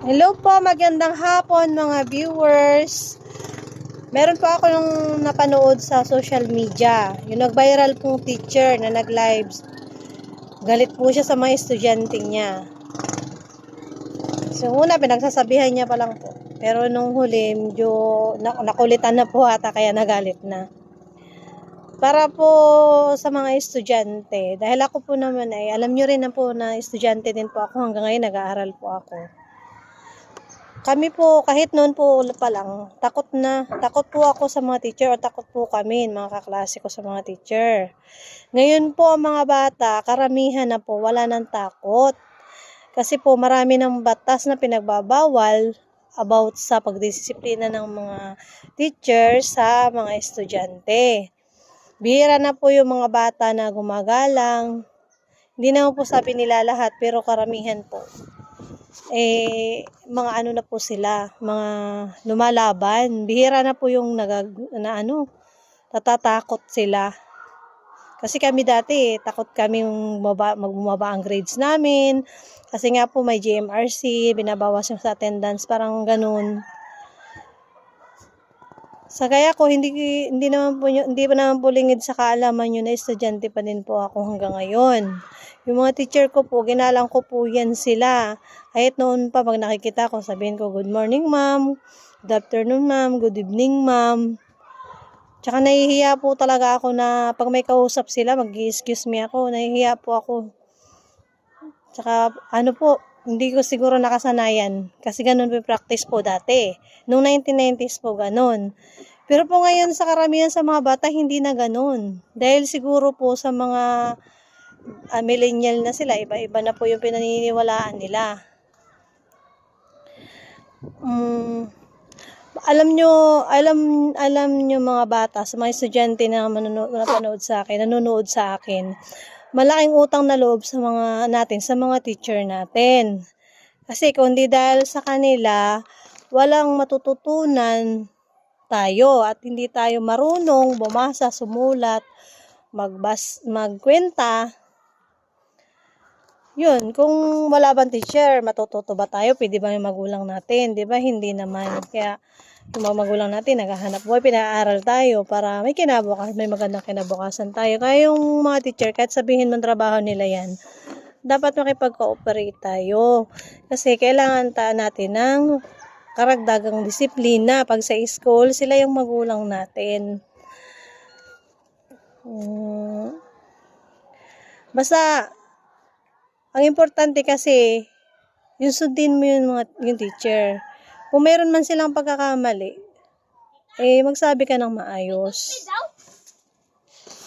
Hello po, magandang hapon mga viewers. Meron po ako nung napanood sa social media. Yung nag-viral pong teacher na nag-lives. Galit po siya sa mga estudyante niya. So una, pinagsasabihan niya pa lang po. Pero nung huli, medyo nakulitan na po ata kaya nagalit na. Para po sa mga estudyante, dahil ako po naman ay, alam nyo rin na po na estudyante din po ako hanggang ngayon, nag-aaral po ako. Kami po, kahit noon po pa lang, takot po ako sa mga teacher o takot po kami, mga kaklase ko sa mga teacher. Ngayon po ang mga bata, karamihan na po, wala nang takot. Kasi po marami ng batas na pinagbabawal about sa pagdisiplina ng mga teacher sa mga estudyante. Bihira na po yung mga bata na gumagalang. Hindi naman po sabi nila lahat, pero karamihan po. Mga ano na po sila, mga lumalaban. Bihira na po yung natatakot sila. Kasi kami dati, takot kami magbumaba ang grades namin. Kasi nga po may GMRC, binabawas yung sa attendance, parang ganun. Sa kaya ko, hindi pa naman po lingid sa kaalaman yun na estudyante pa din po ako hanggang ngayon. Yung mga teacher ko po, ginalang ko po yan sila. Kahit noon pa, pag nakikita ko, sabihin ko, good morning ma'am, good afternoon ma'am, good evening ma'am. Tsaka nahihiya po talaga ako na pag may kausap sila, mag-excuse me ako, nahihiya po ako. Tsaka hindi ko siguro nakasanayan. Kasi ganun po practice po dati. Noong 1990s po ganun. Pero po ngayon sa karamihan sa mga bata, hindi na ganun. Dahil siguro po sa mga millennial na sila, iba-iba na po yung pinaniniwalaan nila. Alam nyo mga bata, sa mga estudyante na nanonood sa akin, malaking utang na loob sa mga teacher natin. Kasi kung di dahil sa kanila, walang matututunan tayo at hindi tayo marunong bumasa, sumulat, magkwenta. Yun, kung wala bang teacher, matututo ba tayo? Pwede ba yung magulang natin? Di ba? Hindi naman. Kaya yung mga magulang natin, naghahanap buhay, pinaaral tayo para may magandang kinabukasan tayo. Kaya yung mga teacher, kahit sabihin mong trabaho nila yan, dapat makipag-cooperate tayo. Kasi kailangan natin ng karagdagang disiplina. Pag sa school, sila yung magulang natin. Basta, ang importante kasi, yung sundin mo yung teacher. Kung meron man silang pagkakamali, magsabi ka ng maayos.